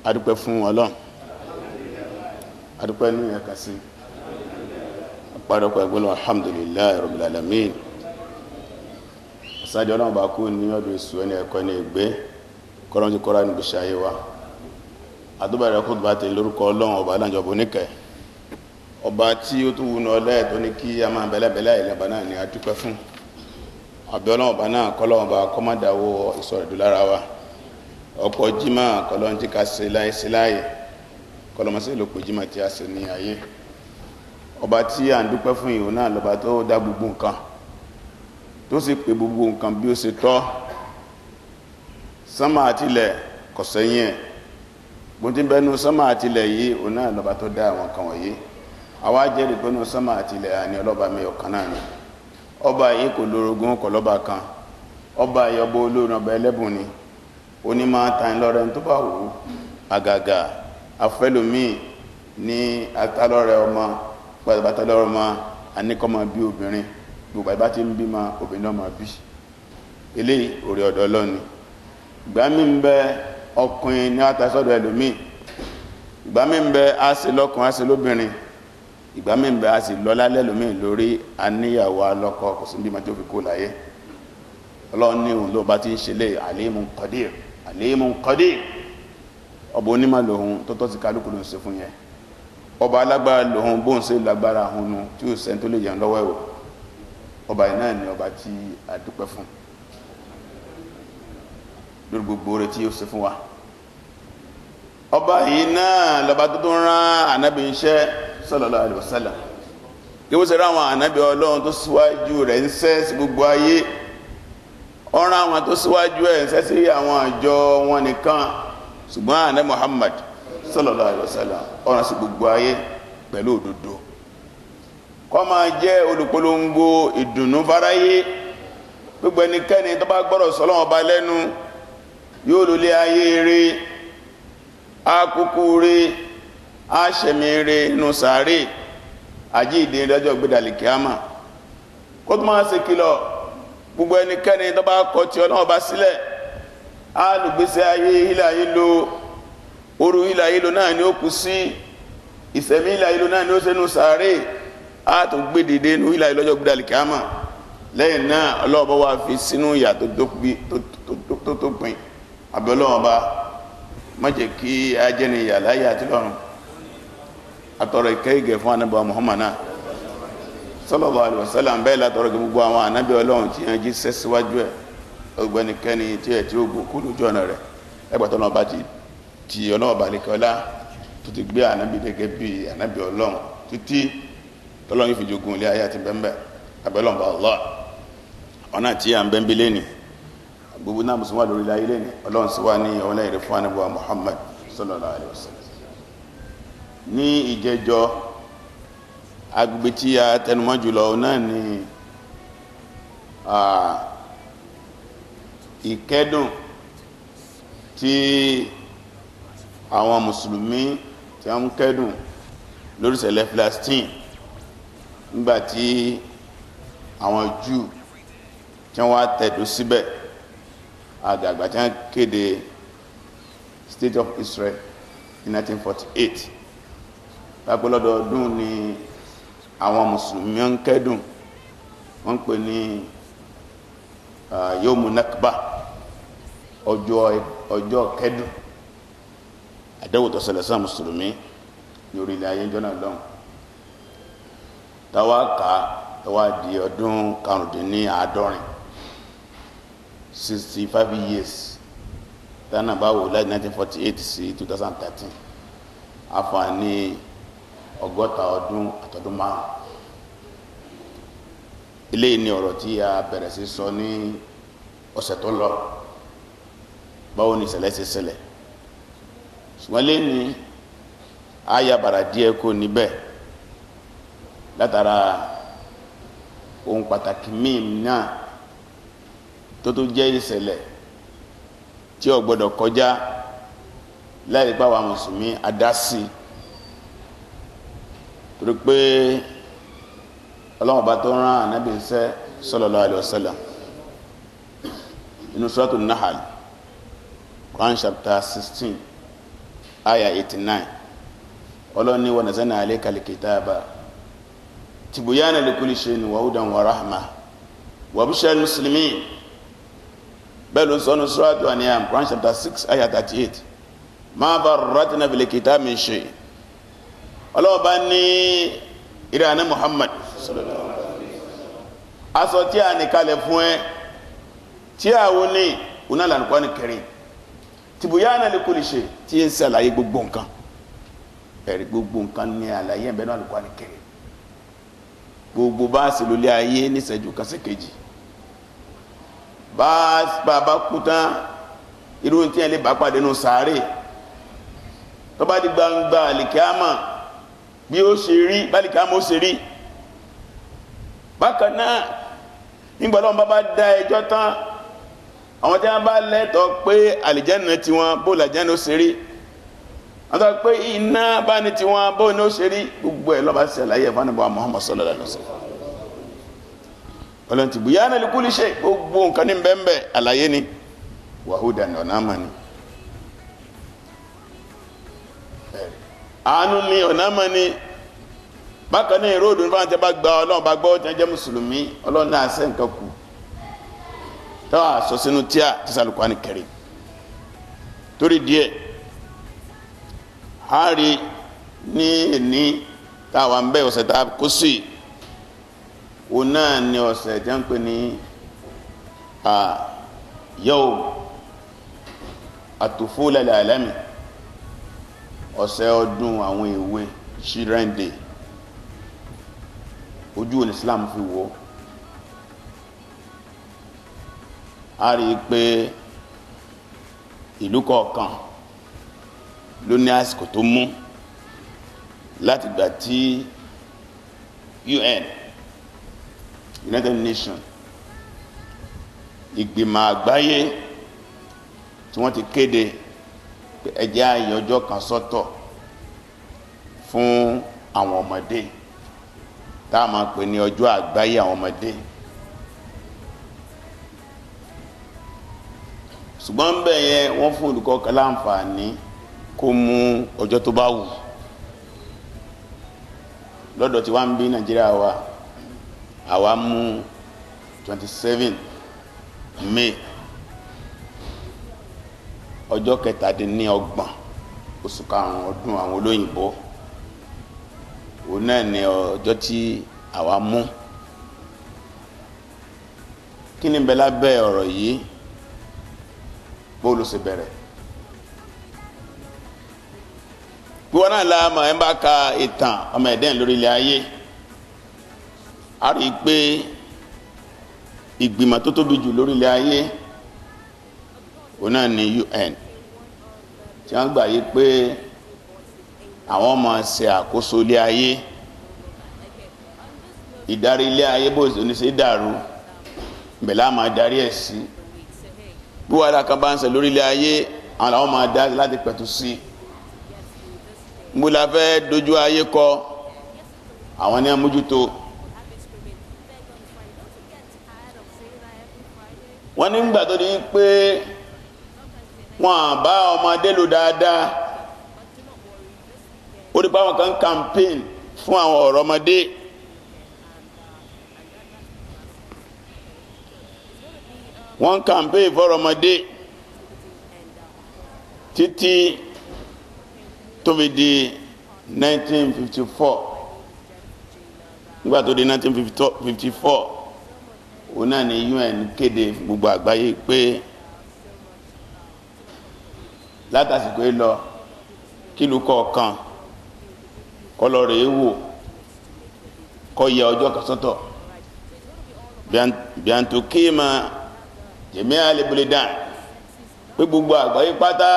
adúpẹ́ fún Ọlọ́run adúpẹ́ ní ẹ̀ka sí àpárọ̀pọ̀ ẹgbẹ́ alhamdulillahi rabbil alamin sáájú Ọlọ́run bá kú ní ọdún èsù ẹni ẹ̀kọ́ ní ẹgbẹ́ kọ́rọ̀ tí kọ́rọ̀ níbi ṣayé wa àdúbẹ̀rẹ̀ kó bá ti lórúkọ Ọlọ́run ọba alájọbọ̀ níkẹ́ ọba tí ó tún wùnà ọlẹ́ tó ní kí a máa bẹ̀lẹ̀bẹ̀lẹ̀ ìlẹ̀bà náà ni adúpẹ́ fún àbẹ̀ Ọlọ́run ọba náà kọ́lọ́run ọba kọ́mọ́dáwó ìsọ̀rẹ̀dù lára wa ọ̀pọ̀ jímà kọlọ́n tí ká ṣe láyé kọlọ́mọsí lópò jímà tí a ṣe ní ayé ọba tí a ń dúpẹ́ fún ìhò náà lọ́ba tó dá gbogbo nǹkan tó sì pè gbogbo nǹkan bí ó ṣe tọ́ sánmà àtilẹ̀ kò sẹ́yìn ẹ̀ bó ti bẹnu sánmà àtilẹ̀ yìí òun náà lọ́ba tó dá àwọn nǹkan wọ̀nyí àwa jẹ́rìí pé nínú sánmà àtilẹ̀ àní ọlọ́ba mi ọ̀kan náà ni ọba yìí kò lórogún kò lọ́ba kan ọba yìí ọba olórin ọba ẹlẹ́bùn ni oni máa tàn lọ́rẹ̀ tó bá wù àgàgà afẹ́lòmí ní atálọ́rẹ̀ ọmọ pàtàkì ọmọ aníkọ́mọ bí obìnrin gbogbo àbá tí ń bí ma obìnrin ọmọ bí eléyìí orí ọ̀dọ̀ Ọlọ́run ìgbà mí ń bẹ ọkùnrin ní àtàsọ́dọ̀ ẹlòmí ìgbà mí ń bẹ á ṣe lọ́kùnrin á ṣe lóbìnrin ìgbà mí ń bẹ á sì lọ́lá lẹ́lòmí lórí aníyàwó alọ́kọ kò sí bí ma tó fi kó láyé Ọlọ́run ní òun ló bá ti ń ṣe lé alimun qadir alimun qadir ọba onímọ̀ lòun tó tọ́ sí kálukú ló ń ṣe fún yẹn ọba alágbára lòun bóun ṣe lágbára ahunu tí ó sẹ́ni tó lè yẹn lọ́wọ́ ẹ̀wọ̀ ọba yìí náà ni ọba tí a dúpẹ́ fún lórí gbogbo rẹ̀ tí ó ṣe fún wa ọba yìí náà lọ́ba tó tó rán ànábì iṣẹ́ sallallahu alaihi wasallam kí wọ́n ṣe ráwọn ànábì Ọlọ́run tó síwájú rẹ̀ ń ṣẹ́ sí gbogbo ayé ọ̀ràn àwọn tó síwájú ẹ̀ ń sẹ́sí àwọn àjọ wọn nìkan ṣùgbọ́n àná Muhammad sallallahu alaihi wasallam ọ̀ràn sí gbogbo ayé pẹ̀lú òdodo kó máa jẹ́ olùpolongo ìdùnnú fáráyé gbogbo ẹnikẹ́ni tó bá gbọ́rọ̀ sọ́lọ́wọ́ ọba lẹ́nu yóò lólé ayé rí akúkú rí aṣẹ̀mí rí inú sàárè àjíǹde lọ́jọ́ gbédàlì kíámà kó tó máa ṣe kìlọ̀ gbogbo ẹnikẹ́ni tó bá kọ̀ tí Ọlọ́run bá sílẹ̀ alùgbésẹ̀ ayé ilẹ̀ ayé lo orú ilẹ̀ ayé lo náà ni ó kù sí ìsẹ̀mí ilẹ̀ ayé lo náà ni ó sẹ́nu sàárè á tó gbé dìde nú ilẹ̀ ayé lọ́jọ́ gbé dàlìkàmà lẹ́yìn náà Ọlọ́run bá wá fi sínú ìyà tó pin àbẹ̀ Ọlọ́run bá má jẹ́ kí a jẹ́ ní ìyà láyé àti lọ́run àtọ̀rọ̀ ìkẹ́ fún Ànábì Muhammad náà sallallahu alaihi wasallam bẹ́ẹ̀ látọ̀rọ̀ gbogbo àwọn ànábì Ọlọ́run tí wọ́n jí sẹ́ síwájú ẹ̀ ọgbẹ́nikẹ́ni tí ẹ̀ tí ó gùn kú lójú ọ̀nà rẹ̀ ẹgbàtọ̀ náà bá ti Ọlọ́run balikọ́lá tó ti gbé ànábì gẹ́gẹ́ bí ànábì Ọlọ́run títí tọ́lọ́run fi jogun ilé ayé àti bẹ́ẹ̀ abẹ́lọ́run bá Allah ọ̀nà tí à ń bẹ́ẹ̀ bí lẹ́ni gbogbo náà mùsùlùmí lórí ilé ayé lẹ́ni Ọlọ́run sì wá ní ọ̀nà ìrẹ́ fún ànábì Muhammad sallallahu alaihi wasallam ní ìjẹjọ́ agbègbè tí a tẹnumọ́ jùlọ náà ni ìkẹ́dùn tí àwọn mùsùlùmí tí wọ́n ń kẹ́dùn lórí ìṣẹ̀lẹ̀ Palestine nígbàtí àwọn Júù tí wọ́n wá tẹ̀dó síbẹ̀ àgbàgbà tí wọ́n kéde State of Israel in 1948 lápẹ́lọ́dọọdún ni àwọn mùsùlùmí ń kẹ́dùn wọ́n ń pè ní Yawmu Nakba ọjọ́ kẹ́dùn àdẹ́wò tó ṣẹlẹ̀ sáà mùsùlùmí ní orílẹ̀ ayé jọ́nà lọ́hùn tàwa di ọdún karùndínláàádọ́rin 65 years tánà báwo láti 1948 sí 2013 àǹfààní 60 ọdún àtọdún márùn. Ilé ní ọ̀rọ̀ tí a bẹ̀rẹ̀ sí sọ ní ọ̀sẹ̀ tó lọ báwo ni ìṣẹ̀lẹ̀ ṣe ṣẹlẹ̀ ṣùgbọ́n lé ní ayabara díẹ̀ kó níbẹ̀ látara ohun pàtàkì míì náà tó jẹ́ ìṣẹ̀lẹ̀ tí ó gbọ́dọ̀ kọjá láì pa wa mùsùlùmí adásí torí pé ọlọ́run bá tó rán ànábì iṣẹ́ sallallahu alaihi wasallam inú suratul Nahl Quran chapter 16 aya 89 Ọlọ́run ní wa nazzalna alayka al-kitaba tibyana likulli shay'in wa hudan wa rahma wa bushra lil-muslimin. bẹ́ẹ̀ ló ń sọ ní suratu An'am Quran chapter 6 aya 38 ma farratna fil kitabi min shay'. Ọlọ́run bá ní ìrànà Muhammad aṣọ tí a nìkalẹ̀ fún ẹ tí a wọ́n ní onáàlà Al-Qur'an Karim tibyana likulli shay tí ń ṣàlàyé gbogbo nǹkan ẹ̀rí gbogbo nǹkan ní àlàyé ẹ̀bẹ̀ náà Al-Qur'an Karim gbogbo bá sì lólé ayé níṣẹ́jú kan sí kejì bá kú tán irú tí ẹ lè bá pàdé nù sàárè tó bá di gbangba àlìkíámà bí ó ṣe rí bálìkíámà ó ṣe rí bákan náà nígbà lọ́wọ́ bá dá ẹjọ́ tán àwọn tí wọ́n bá lẹ́tọ̀ọ́ pé àlìjánnà tiwọn bó làjánnà ó ṣe rí wọ́n tọ́ pé iná bá ní tiwọn bó ní ó ṣe rí gbogbo ẹ̀ lọ́ba ṣe àlàyé ẹ̀fọn níbo Muhammad sallallahu alaihi wasallam ọlọ́run tibyana likulli shay gbogbo nǹkan ní bẹ́ẹ̀ àlàyé ni wa hudan ọ̀nà àmà ni àánú ni ọ̀nà àmà ni bákan náà ìró òdùn fáwọn tí a bá gba ọlọ́run bá gbọ́ tí wọ́n jẹ́ mùsùlùmí ọlọ́run náà ṣe nǹkan kù táwọn àṣọ sínú tíà tí Al-Qur'an Karim torí díẹ̀ a rí ní ẹni táwọn ń bẹ ọ̀sẹ̀ tá a kó sí òun náà ni ọ̀sẹ̀ tí wọ́n ń pè ní yawm at-tufula al-alami ọ̀sẹ̀ ọdún àwọn èwe Children Day ojú òní Islam fi wò a rí i pé ìlú kọ̀ọ̀kan ló ní àsìkò tó mú láti gbà tí UN United Nations ìgbìmọ̀ àgbáyé tí wọ́n ti kéde pé ẹ jẹ́ àyè ọjọ́ kan sọ́tọ̀ fún àwọn ọmọdé tá a máa pè ní ọjọ́ àgbáyé àwọn ọmọdé. ṣùgbọ́n bẹ́ẹ̀ yẹn wọ́n fún olùkọ́ kan láǹfààní kó mú ọjọ́ tó bá wù lọ́dọ̀ tí wọ́n ń bí Nàìjíríà wa àwa mú 27 May ọjọ́ 27 oṣù karùn-ún ọdún àwọn olóyìnbó òun náà ni ọjọ́ tí àwa mú. kí ni bẹ́ẹ̀ lábẹ́ ọ̀rọ̀ yìí bóòlù sì bẹ̀rẹ̀ gbogbo náà láàmà ẹ̀ ń bá ka ìtàn ọmọ ẹ̀dẹ́n lórí ilẹ̀ ayé a rí i pé ìgbìmọ̀ tó tóbi jù lórí ilẹ̀ ayé òun náà ni UN tí wọ́n gbà yí pé àwọn máa ṣe àkóso ilé ayé ìdarí ilé ayé bó ní ṣe dàrú bẹ̀lá máa darí ẹ̀ sí bí wàhálà kan bá ń ṣe lórí ilé ayé àwọn làwọn máa dá láti pẹ̀tù sí mo la fẹ́ dojú ayé kọ àwọn ní àmójútó wọ́n nígbà tó di pé wọ́n bá ọmọdé lò dáadáa ó di pa àwọn kan campaign fún àwọn ọ̀rọ̀ ọmọdé wọ́n campaign fọ́rọ̀ ọmọdé títí tó fi di 1954 nígbà tó di 1954 òun náà ni UN kéde gbogbo àgbáyé pé látàsìkò yìí lọ kílù kọ̀ọ̀kan kọlọ rẹ̀ wò kó yẹ ọjọ́ kan sọ́tọ̀ biantu kéema jẹ̀mí alẹ́bùlẹ̀dàn pé gbogbo àgbáyé pátá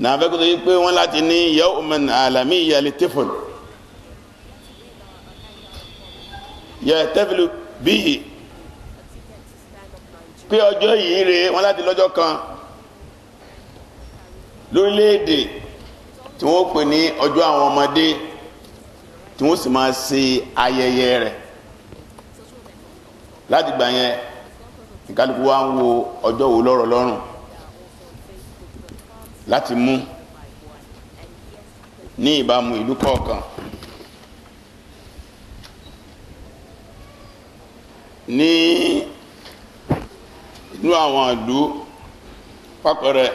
náà fẹ́ kó tó yí pé wọ́n láti ní yawman alamiyya litifl yahtafilu bihi pé ọjọ́ yìí rèé wọ́n láti lọ́jọ́ kan lórílẹ̀-èdè tí wọ́n pè ní ọjọ́ àwọn ọmọdé tí wọ́n sì máa ṣe ayẹyẹ rẹ̀ láti gbà yẹn ìkálukú wa ń wo ọjọ́ wo lọ́rọ̀ lọ́rùn láti mú ní ìbámu ìlú kọ̀ọ̀kan. Ní inú àwọn ìlú pápẹ̀rẹ̀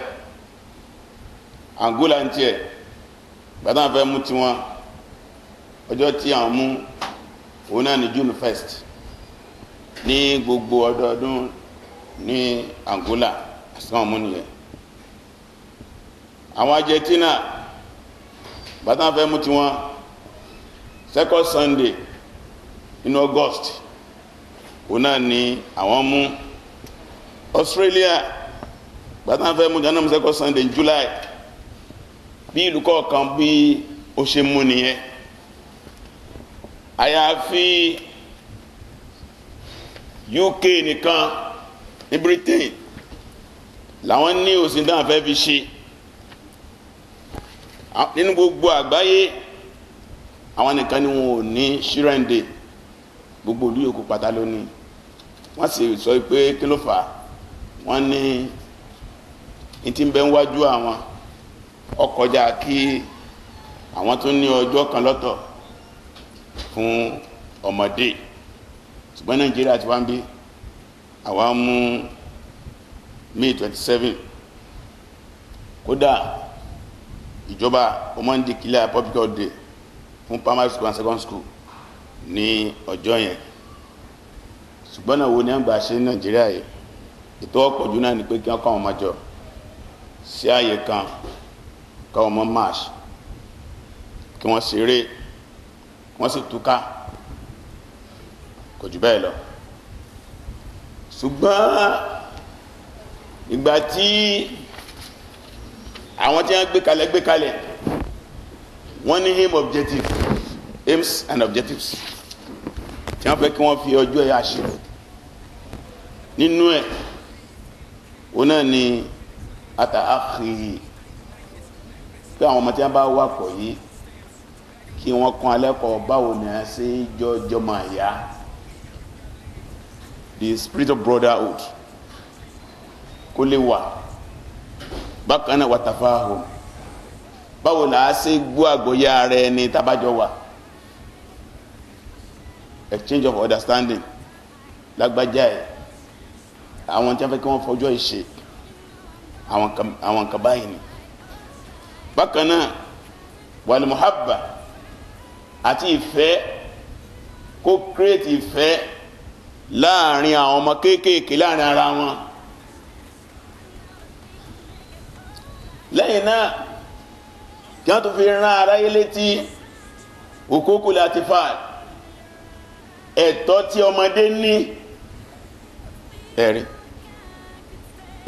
Angola ń tiẹ̀ gbàtà fẹ́ mú tiwọn ọjọ́ tí àwọn mú òun náà ní June 1st ní gbogbo ọdọọdún ní Angola àsìkò mú nìyẹn. Àwọn Argentina gbàtà fẹ́ mú tiwọn second Sunday in August òun náà ní àwọn mú. Australia gbàtà fẹ́ mú jẹ́ second Sunday in July. Bí ìlú kọ̀ọ̀kan bí ó ṣe mú nìyẹn. Àyàfi UK nìkan ní Britain làwọn ní òsì dáhùn fẹ́ fi ṣe. Nínú gbogbo àgbáyé àwọn nìkan ni wọn ò ní Children Day, gbogbo ìlú yòókù pátá lónìí. Wọ́n sì sọ pé kí ló fà á, wọ́n ní ìtì ń bẹ ń wájú àwọn ọkọjá kí àwọn tó ní ọjọ́ kan lọ́tọ̀ fún ọmọdé. Ṣùgbọ́n Nàìjíríà ti wá ń bí àwa mú May 27. Kódà ìjọba ó máa ń declare public holiday fún primary school and secondary school ní ọjọ́ yẹn. Ṣùgbọ́n náà wo ni à ń gbà ṣe ní Nàìjíríà yìí, ètò ọ̀pọ̀jù náà ni pé kí wọ́n kọ́ àwọn ọmọ jọ sí ààyè kan, kọ́ ọmọ march, kí wọ́n ṣeré, wọ́n sì túká, kò jù bẹ́ẹ̀ lọ. Ṣùgbọ́n ìgbà tí àwọn tí wọ́n gbé kalẹ̀ wọ́n ní aims and objectives tí wọ́n fẹ́ kí wọ́n fi ọjọ́ ẹ̀yà ṣe. Nínú ẹ̀ òun náà ni àtàkì pé àwọn ọmọ tí wọ́n bá wà pọ̀ yìí kí wọ́n kọ́ alẹ́kọ̀ọ́ báwo ni a ṣe jọjọ́ máa yá, the spirit of brotherhood kó lè wà. Bákan náà wàtàfáhùn, báwo là á ṣe gbọ́ àgbọ́yé ara ẹni tábàjọ wà, exchange of understanding. Lágbájá ẹ̀ àwọn tí wọ́n fẹ́ kí wọ́n fọjọ́ ìṣe àwọn nǹkan báyìí ni. Bákan náà wal muhabba, àti ìfẹ́, kó create ìfẹ́ láàrin àwọn ọmọ kéékèèké láàrin ara wọn. Lẹ́yìn náà kí wọ́n tó fi rán aráyé létí hukukul atfal, ẹ̀tọ́ tí ọmọdé ní. Ẹ̀rí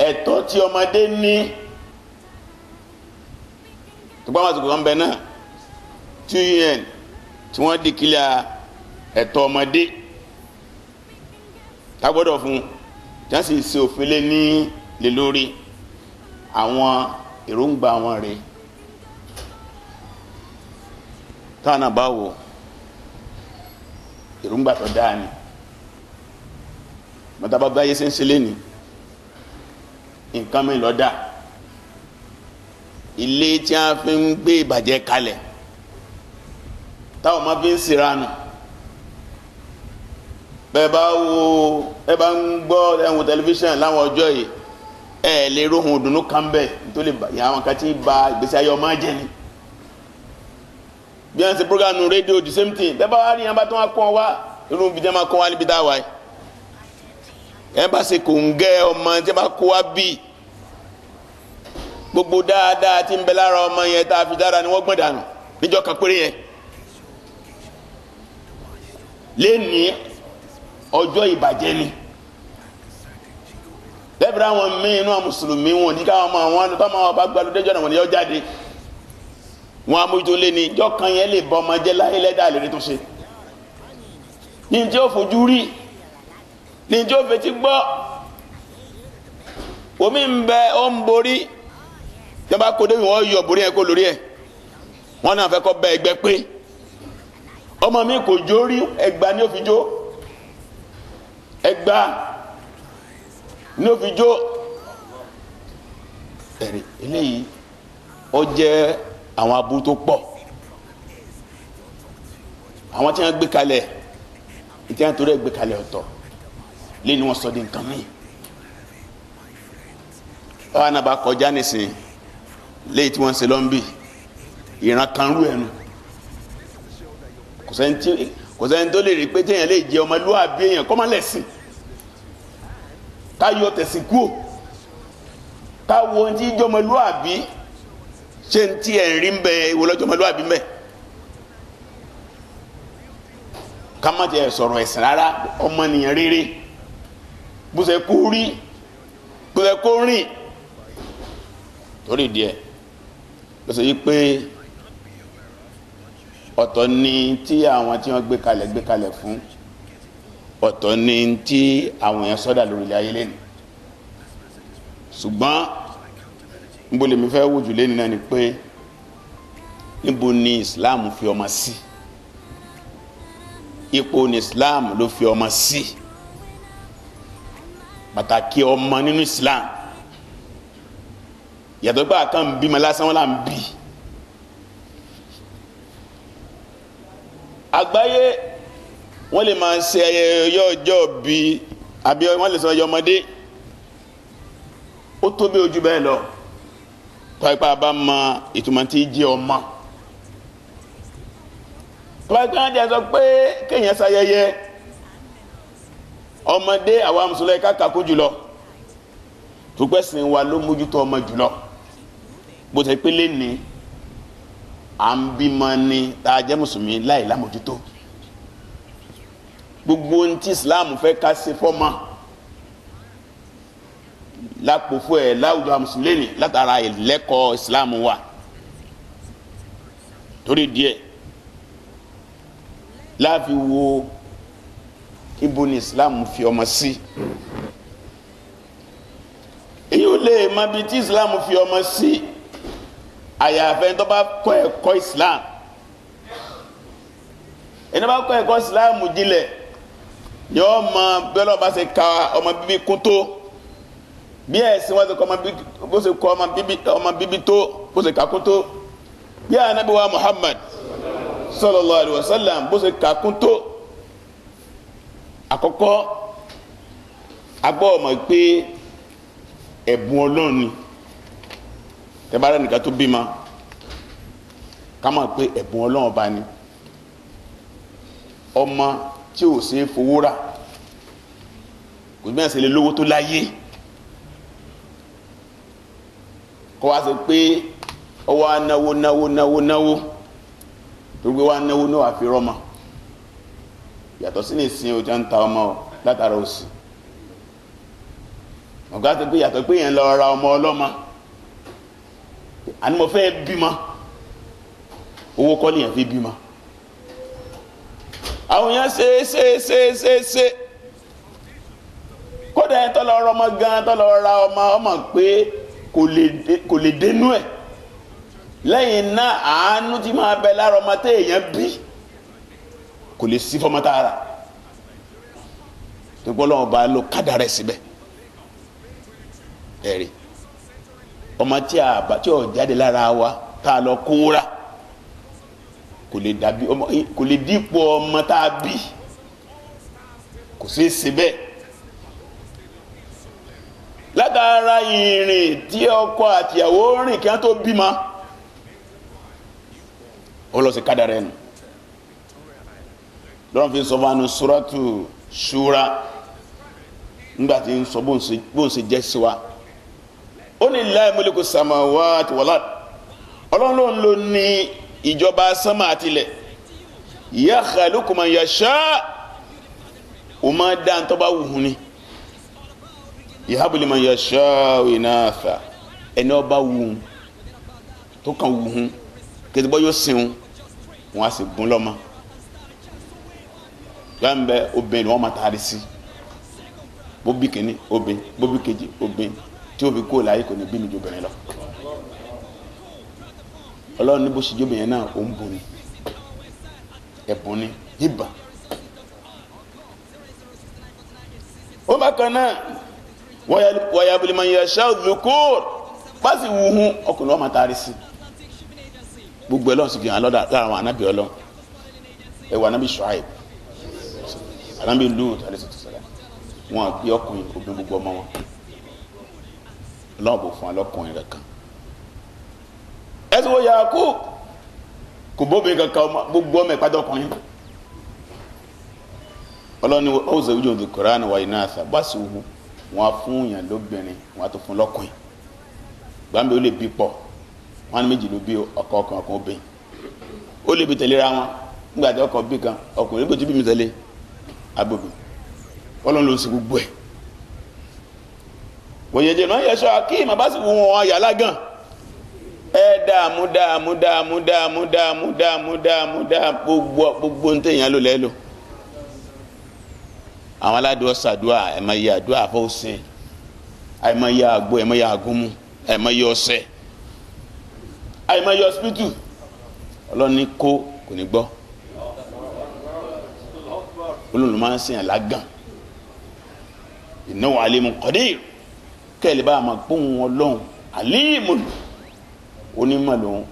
ẹ̀tọ́ tí ọmọdé ní tó bá wà tó kàn bẹ náà UN tí wọ́n dìkílà ẹ̀tọ́ ọmọdé tágbọ́dọ̀ fún tí wọ́n sì ṣe òfin lé lórí àwọn èròǹgbà wọn rèé. táwọn náà bá wò èròǹgbà tó dáa ni mọ́tàbá báyé ṣe ń ṣe léni nǹkan mi lọ́dà ilé tí a fi ń gbé ìbàjẹ́ kalẹ̀ táwọn máa fi ń ṣèrànù bẹ́ẹ̀ bá ń gbọ́ ẹ̀wọ̀n tẹlifíṣàn láwọn ọjọ́ yìí lè róhun òdùnnú kan bẹ́ẹ̀ nítorí àwọn kan tí ba ìgbésí ayé ọmọ jẹ́ ni bí wọ́n ṣe programu rédíò the same thing bẹ́ẹ̀ bá wá rí yẹn bá tó wá kọ́ wá irú ibi tí wọ́n máa kọ́ wá níbi tá a wáyé ẹ bá ṣe kò ń gẹ́ ọmọ tí wọ́n bá kó wá bí gbogbo dáadáa tí ń bẹ lára ọmọ yẹn tá a fi dára ni wọ́n gbọ́n dànù níjọ́ kan péré yẹn lẹ́ni ọjọ́ ìbàjẹ́ ni lẹ́bìrì àwọn míín inú àwọn mùsùlùmí wọn ní káwọn ọmọ àwọn tó máa bá gbalùdẹ́jọ́ náà wọ́n ní yọ jáde wọn amójútó lé ní ìjọ kan yẹn lè bọ ọmọ jẹ́ láyé lẹ́dà lè rí tó ṣe ní tí ó fojú rí ní tí ó fetí gbọ́ omi ń bẹ ó ń borí tí wọ́n bá kó débi wọ́n yọ borí yẹn kó lórí ẹ̀ wọ́n náà fẹ́ kọ́ bẹ ẹgbẹ́ pé ọmọ mi kò jó rí ẹgbà ní ó fi jó ẹgbà ní ó fi jó ẹ̀rí eléyìí ó jẹ́ àwọn aburú tó pọ̀ àwọn tí wọ́n gbé kalẹ̀ tí wọ́n torí ẹ̀ gbé kalẹ̀ ọ̀tọ̀ lẹ́ni wọ́n sọ di nǹkan mìíràn. báwa náà bá kọjá nísìnyí léyìí tí wọ́n ń ṣe lọ́nbì ìran kan rú ẹnu kò sẹ́ni tó lè rí pé téèyàn lè jẹ ọmọlúwàbí èèyàn kọ́ máa lẹ̀sìn ká yọ tẹ̀sìn kúò ká wo ohun tí jẹ́ ọmọlúwàbí ṣé ń tí ẹ̀ ń rí ń bẹ ìwọlọ́jọ́ ọmọlúwàbí ń bẹ ká má tiẹ̀ sọ̀rọ̀ ẹ̀sìn rárá ọmọnìyàn rere bó ṣe kó rí bó ṣe kó rìn torí díẹ̀ ló ṣe yí pé ọ̀tọ̀ ni tí àwọn tí wọ́n gbé kalẹ̀ fún ọ̀tọ̀ ni tí àwọn èèyàn sọ́dà lórílẹ̀ ayé lẹ́nu ṣùgbọ́n níbo lèmi fẹ́ wùjú lẹ́nu náà ni pé níbo ni Islam fi ọmọ sí ipò ní Islam ló fi ọmọ sí pàtàkì ọmọ nínú Islam yàtọ̀ pé àkàn bímọ lásán wọn là ń bí àgbáyé wọ́n lè máa ṣe ayẹyẹ ọjọ́ bí àbí wọ́n lè sọ ọjọ́ ọmọdé ó tó bí ojú bẹ́ẹ̀ lọ tó ipá bá mọ ìtumọ̀ tí jẹ́ ọmọ tó bá gbọ́n jẹ́ sọ pé kéèyàn ṣayẹyẹ ọmọdé àwa mùsùlùmí kákàkú jùlọ tó gbẹ́sìn wa ló mójútó ọmọ jùlọ bó ṣe pé lẹ́ni à ń bímọ ni tá a jẹ́ mùsùlùmí láì lámójútó gbogbo ohun tí Islam fẹ́ ká ṣe fọ́mọ lápò fún ẹ̀ láwùjọ mùsùlùmí látara ìlẹ́kọ̀ọ́ Islam wa torí díẹ̀ láàfi wo ibo ni Islam fi ọmọ sí èyí ò lè mọ bí tí Islam fi ọmọ sí àyàfẹ́ tó bá kọ́ ẹ̀kọ́ Islam ẹni bá kọ́ ẹ̀kọ́ Islam jinlẹ̀ yóò mọ bí Ọlọ́run bá ṣe ka ọmọ bíbí kún tó bí ẹ̀sìn wọn ṣe kọ́ ọmọ bíbí tó bó ṣe kà kún tó bí Ànábì wa Muhammad sallallahu alaihi wasallam bó ṣe kà kún tó àkọ́kọ́ agbọ́ ọmọ pé ẹ̀bùn Ọlọ́run ni tẹ́bára nìkan tó bímọ ká mọ̀ pé ẹ̀bùn Ọlọ́run bá ní ọmọ tí ò ṣe é fowó rà kò bí wọ́n ṣe lè lówó tó láyé kọ́ wá sí pé ọwọ́ á náwó tó gbé wá náwó náà àfi rọ́mọ yàtọ̀ sí ní ìsìn òjò ń ta ọmọ látara òsì ọ̀gá tó pé yàtọ̀ pé yẹn lọ ra ọmọ ọlọ́mọ àní mo fẹ́ bímọ owó kọ́ lèyàn fi bímọ àwọn èèyàn ṣe kódà yẹn tọ́lọ ọrọ̀ ọmọ gan tọ́lọ ra ọmọ pé kò lè dénú ẹ̀ lẹ́yìn náà àánú tí máa bẹ lára ọmọ tẹ́ èèyàn bí kò lè sí fọmọ tààrà tó gbọ́ lọ́wọ́ bá ló kádàrá síbẹ̀ ẹ̀rí ọmọ tí ò jáde lára wa tá a lọ kóra kò lè dípò ọmọ tá a bí kò sí síbẹ̀ látara ìrìn tí ọkọ àtìyàwó rìn kí wọ́n tó bímọ ó lọ sí kádàrá ẹnu lọ́run fi sọ fún suratu Shura nígbàtí ń sọ bó ń ṣe jẹ́ sí wa ó ní lillahi mulku samawati wal ard ọlọ́run ló ní ìjọba sánmà àtilẹ̀ yakhluqu man yasha ó máa dá ń tó bá wù ú ni yahabu liman yasha inatha ẹni ó bá wù ú tó kàn wù ú kẹtìbọ́ yóò sin wọn a sì gún lọ́mọ gbàmbẹ obìnrin wọn máa taari sí bóbí kìíní obìnrin bóbí kejì obìnrin tí ó fi kó láyé kò ní bí mi ju obìnrin lọ ọlọ́run ní bó ṣe jóbìnrin náà ó ń bò ní ẹ̀bùn ní hibà ó bá kan náà wọ́n yà bìlìmọ̀ yẹ ṣáà dhukur bá sì wù hún ọkùnrin wọn máa taari sí gbogbo ẹlọ́run sì fi hàn lára àwọn anábì ọlọ́run ẹwà Ànábì Ṣuaib, Ànábì Lut alayhi salam, wọn bí ọkùnrin obìnrin gbogbo ọmọ wọn Ọlọ́run bò fún alọ́kùnrin rẹ̀ kan. ẹ̀sùn wo Yakub kò bóbi kankan gbogbo ọmọ ìpàdé ọkùnrin. Ọlọ́run ní ọ̀sẹ̀ ojú òde Kùránì wà iná àṣà bá sì wù wọn á fún yàn lóbìnrin wọn á tó fún lọ́kùnrin. gbàmbé ó lè bí pọ̀ wọn á ní méjì ló bí ọkọ ọkùnrin ọkùnrin obìnrin ó lè bí tẹ̀léra wọn nígbà tí ọkọ bí kan ọkùnrin nígbà tí bí mi tẹ̀lé agbègbè. Ọlọ́run ló ń ṣe gbogbo ẹ̀. wòyẹ̀dẹ̀ náà yẹ sọ akíyèmá bá sì wù wọn yàrá gan ẹ dààmú gbogbo ń tẹ̀yàn lò lẹ́lò. àwọn aládùn ọ̀sàdùà ẹ̀ máa yẹ àdúrà fọ́ọ̀sẹ̀ ẹ̀ máa yẹ àgbo ẹ̀ máa yẹ àgúnmu ẹ̀ máa yẹ ọ̀sẹ̀ ẹ̀ máa yẹ ọ̀sìpìtù. Ọlọ́run ní kò ní gbọ́. Ọlọ́run máa ń sìn àlágàn. Innahu alimun qadir kẹ́lẹ́ bá a máa gbóhùn Ọlọ́run alimun onímọ̀ lòun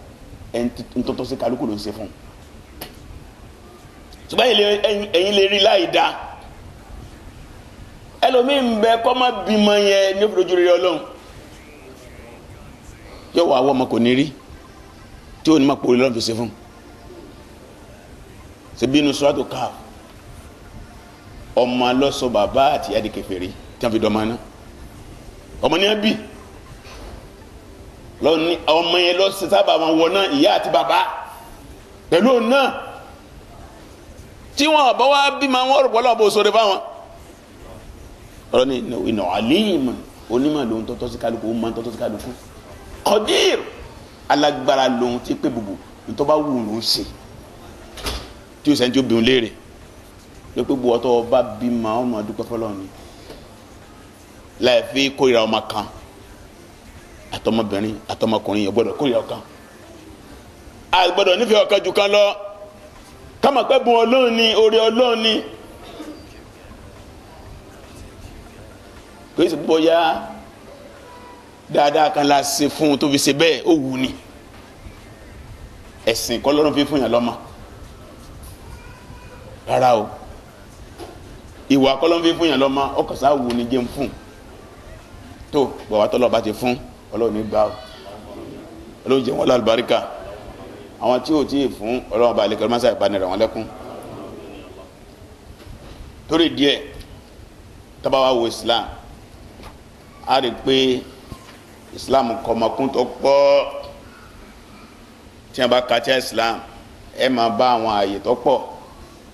ẹni tó tọ́ sí kálukú ló ń ṣe fún un. ṣùgbọ́n ẹ̀yin lè rí láì dá ẹlòmíín bẹ kọ́ má bímọ yẹn ní òfurufú rere Ọlọ́run yóò wá wọ́ ọmọ kò ní rí tí ò ní máa pòrí lọ́run fi ṣe fún un. ṣe bínú Suratu Kahf ọmọ lọ́sọ bàbá àti ìyá di kèfèrí tí wọ́n fi dọ́mọ náà ọmọ ní ẹbí ọmọ yẹn lọ sí sábà wọn wọ náà ìyá àti bàbá pẹ̀lú òun náà tí wọn bá wá bí ma wọn rò pọ̀ lọ́wọ́ bó sọ̀rọ̀ fáwọn. ọ̀rọ̀ ni ìnà àlímù onímọ̀ lòun tọ́tọ́ sí kálukú ó máa ń tọ́tọ́ sí kálukú Qadir alágbára lòun tí pé bùbù nítorí bá wù lòun ṣe tí o sẹ́ni tí ó bí òun léèrè ló pé bu ọtọ́ ọba bí ma ọmọ dúpẹ́ fọlọ́ ni láì fi kórìíra ọmọ kan àtọmọbìnrin àtọmọkùnrin yẹn gbọ́dọ̀ kórìíra ọ̀kan àgbọ́dọ̀ nífẹ̀ẹ́ ọ̀kan jù kan lọ kámọ̀ pé bùn Ọlọ́run ni oore Ọlọ́run ni kò sí bóyá dáadáa kan la ṣe fún un tó fi ṣe bẹ́ẹ̀ ó wù ní ẹ̀sìn kọ́ lọ́rùn fi fún yàn lọ́mọ rárá o ìwà kọ́ lọ́rùn fi fún yàn lọ́mọ ọkọ̀ sáà wù ní jẹun fún tó bọ̀wá tọ́lọ́ bá ti fún Ọlọ́run ní gbà ó Ọlọ́run jẹ́ wọn lálùbáríkà àwọn tí ò tí ì fún Ọlọ́run bá lẹ́kọ̀ọ́ máa ṣàìbánirà wọn lẹ́kún torí díẹ̀ tábà wá wo Islam a rí pé Islam kọ́ ọmọkún tó pọ̀ tí a bá ka tí Islam ẹ máa bá àwọn ààyè tó pọ̀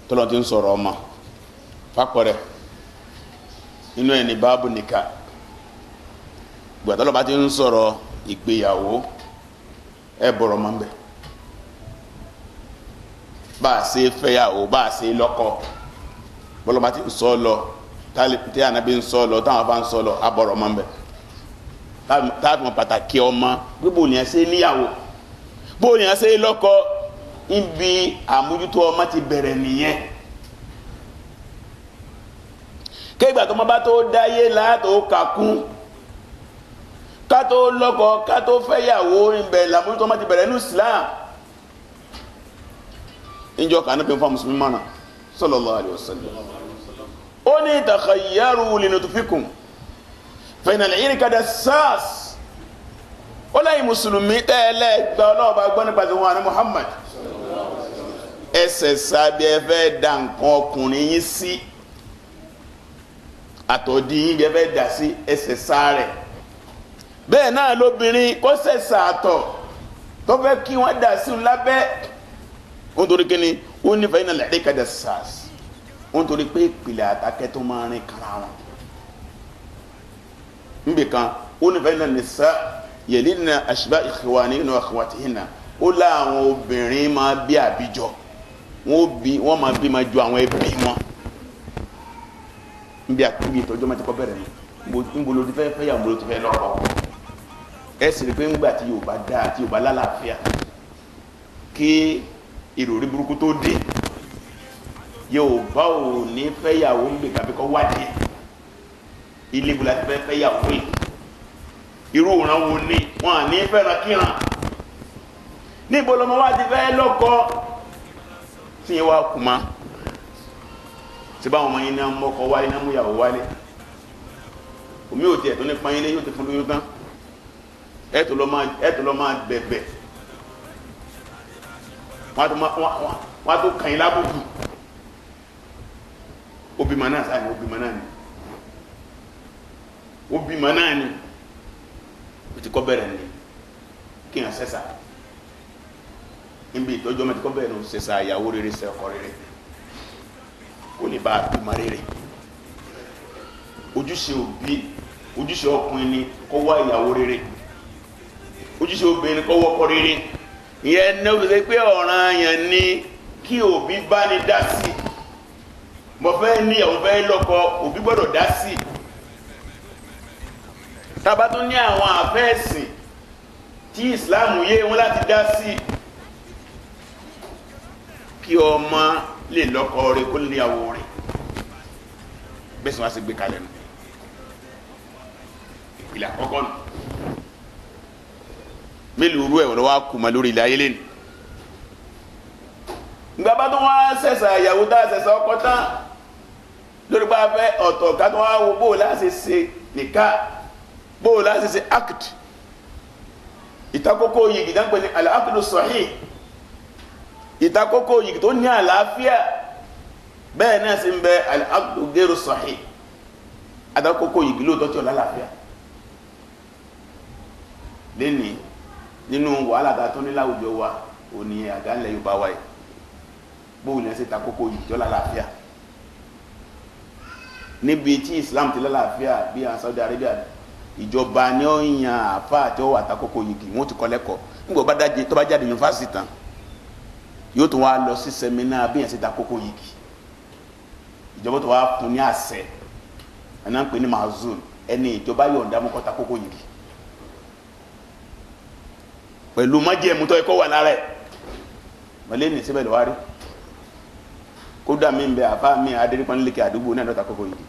tọ́lọ́ ti ń sọ̀rọ̀ ọmọ fapọ̀rẹ̀ inú ẹni báàbù nìka gbàtọ́lọ́ bá ti ń sọ̀rọ̀ ìgbéyàwó ẹ bọ̀rọ̀ mọ́ bẹ́ẹ̀ bá a ṣe fẹ́yàwó bá a ṣe lọ́kọ bọ́lọ́ bá ti ń sọ lọ tí ànábì ń sọ lọ táwọn bá ń sọ lọ abọ̀rọ̀ mọ́ bẹ́ẹ̀ táàtùmọ̀ pàtàkì ọmọ pé bó ni ẹ ṣe níyàwó bó ni ẹ ṣe lọ́kọ ibi àmójútó ọmọ ti bẹ̀rẹ̀ nìyẹn kéègbà tó ọmọ bá tó dáyé látò kàkún ká tó lọ́kọ ká tó fẹ́yàwó ìbẹ̀ làmójútó ọmọ ti bẹ̀rẹ̀ ní Islam ìjọ kàánú pé fún mùsùlùmí mọ́nà sallallahu alaihi wasallam ó ní takhayyaru linutfikum fẹ̀yìnà lẹ́yìn kadà sars ó lẹ́yìn mùsùlùmí tẹ́lẹ̀ gba ọlọ́ọ̀bá gbọ́ nípa tí wọ́n ní Muhammad ẹsẹ̀ sábẹ́ fẹ́ dà nǹkan ọkùnrin yín sí àtọ̀dí yín bí ẹ fẹ́ dà sí ẹsẹ̀ sáré bẹ́ẹ̀ náà lóbìnrin kó sẹ̀sà àtọ̀ tó fẹ́ kí wọ́n dà sí lábẹ́ wọ́n torí kí ni wọ́n ní fẹ̀yìnà lẹ́yìn kadà sars wọ́n torí pé ìpìlẹ̀ àtàkẹ́ tó máa rìn kára wọn nbẹ kan ó ní fẹ́ẹ́ náà nìsa yẹlẹ́nà àṣìbá ìxìwání inú àxìwàtìhìnà ó lá àwọn obìnrin máa bí àbíjọ wọ́n máa bí máa ju àwọn ẹbí wọn nbẹ àkúbi ìtọ́jú máa ti kọ́ bẹ̀rẹ̀ ní nbolo ti fẹ́ fẹ́ yà nbolo ti fẹ́ lọ́kọ ẹ sì rí pé ńgbà tí Yorùbá dá àti Yorùbá lálàáfíà kí ìròrí burúkú tó dé Yorùbá ò ní fẹ́ yàwó ńbẹ kàbí kọ́ wádìí ilé bula ti fẹ́ yàwó yìí irú ìran wo ni wọn à ní fẹ́ràn kíran níbo lọmọ wa ti fẹ́ lọ́kọ tí yẹn wá kùmá tí báwọn ọmọ yẹn ní ọmọkọ wálé náà mú ìyàwó wálé omi ò tiẹ̀ tó ní pányínlé yóò ti fún lóyún tán ẹ̀ tó lọ máa bẹ̀bẹ̀ wọ́n tó kàn yín lábùkù obìmọ̀ náà sáà ní obìmọ̀ náà ni obìmọ̀ náà ni ó ti kọ́ bẹ̀rẹ̀ ní kí n sẹ́sà níbi ìtọ́jú ọmọ ti kọ́ bẹ̀rẹ̀ ní sẹ́sà ìyàwó rere sẹ́ ọkọ rere kò lè bá àbímọ̀ rere ojúṣe òbí ojúṣe ọkùnrin ni kó wá ìyàwó rere ojúṣe obìnrin ni kó wọ́kọ rere ìyẹn ní ó fi ṣe pé ọ̀ranyàn ni kí òbí bá ní dá sí mo fẹ́ níyàwó fẹ́ lọ́kọ òbí gbọ́dọ̀ dá sí tàbá tún ní àwọn àfẹ́ẹ̀sìn tí ìsìláàmù yé wọn láti dá sí kí ọmọ lè lọ́kọ rẹ̀ kó níyàwó rẹ̀ bẹ́ẹ̀ sì wá sí gbé kalẹ̀ nù ìpìlẹ̀ àkọ́kọ́ nù mélòó rú ẹ̀wọ̀n lọ́wọ́ kùmọ̀ lórí ilẹ̀ ayé lẹ́nu gbàbá tó wá sẹ̀sà ìyàwó tá sẹ̀sà ọkọ tán lórí bá fẹ́ ọ̀tọ̀ ká tó wá wo bóò láti ṣe nìka bóò láti ṣe act ìtakókó yìí dánpẹ́ ní al-aqdu sahih ìtakókó yìí tó ní àlàáfíà bẹ́ẹ̀ náà sì ń bẹ al-aqdu ghayru sahih àtakókó yìí lóòótọ́ tí ó lálàáfíà lẹ́ni nínú wàhálà tá tó ní láwùjọ wa ò ní àgánlẹ̀ Yorùbá wáyé bóò ní ẹsẹ̀ takókó yìí tó lálàáfíà níbi tí Islam ti lálàáfíà bí i Saudi Arabia ìjọba ní ó yan àfá àti ó wà takókó yìí wọ́n ti kọ́ lẹ́kọ̀ọ́ nígbà tó bá jáde yunifásitì tán yóò tún wá lọ sí sẹ́mínà bí i ẹsẹ̀ takókó yìí ìjọba tó wá fún ní àṣẹ ẹ̀nà ń pè ní mazun ẹni ìjọba yọ̀ǹda mú kó takókó yìí pẹ̀lú májẹ̀mú tó ẹkọ́ wà lára ẹ̀ mọ̀lẹ́ ní síbẹ̀ lọ́wárí kódà mí ń bẹ àfá mi adérípọ̀ nílé àdúgbò náà lọ́ta kókó yìí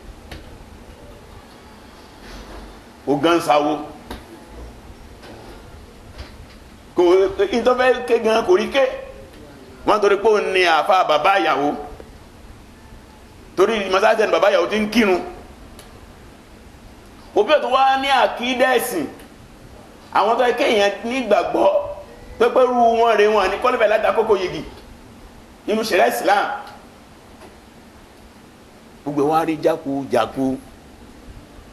ó gán sáwó kò ìtọ́fẹ́ ké gan kò rí ké wọ́n torí pé ó ní àfá bàbá ìyàwó torí masáṣẹ́ ni bàbá ìyàwó ti ń kírun òbí ò tó wá ní àkídẹ́sìn àwọn tó kéèyàn nígbàgbọ́ pẹ́pẹ́rú wọn rẹ̀ wọn ní kọ́lẹ̀fẹ̀ látàkókò yìí nínú ṣẹ̀rẹ́ Islam gbogbo wọn rí jákújákú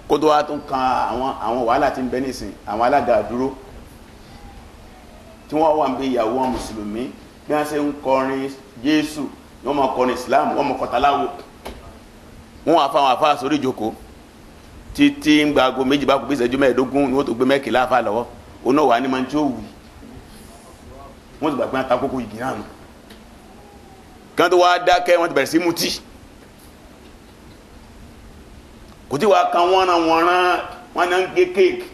kó tó wá tún kan àwọn wàhálà tí ń bẹ nísìn àwọn alága dúró tí wọ́n wà ń bẹ ìyàwó wọn mùsùlùmí bí wọ́n ṣe ń kọrin Jésù wọ́n mọ̀ kọrin Islam wọ́n mọ̀ kọtaláwo wọ́n wà fáwọn àfáà sórí ìjókòó títí ń gba aago méjì bá kù bí ìṣẹ́jú mẹ́ẹ̀ẹ́dógún ni wọ́n tó gbé mẹ́kì láàfà lọ́wọ́ òun náà wà ní máa ń tí ó wù wọ́n ti gbàgbé àtakókò yìí náà nù kí wọ́n tó wá dákẹ́ wọ́n ti bẹ̀rẹ̀ sí mutí kò tí wàá kan wọ́n náà ń gé kéèkì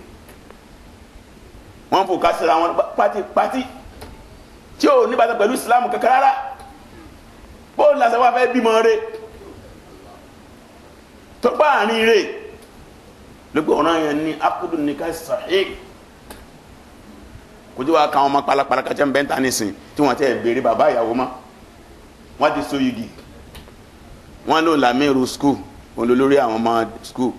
wọ́n fò ká síra wọn pátí tí ò níbàtà pẹ̀lú ìsìlámù kankan rárá bóòlù làṣẹ wá fẹ́ bímọ rẹ̀ tó bá àárín rẹ̀ lókè ọ̀ràn yẹn ní akudu nìkan sahih kò tí wàá kan ọmọ palapala kàtẹ́ ń bẹ́ńtà nísìn tí wọ́n tẹ́ béèrè bàbá ìyàwó mọ́ wọ́n ti so yìgì wọ́n ló làmírù skul òun lórí àwọn ọmọ skul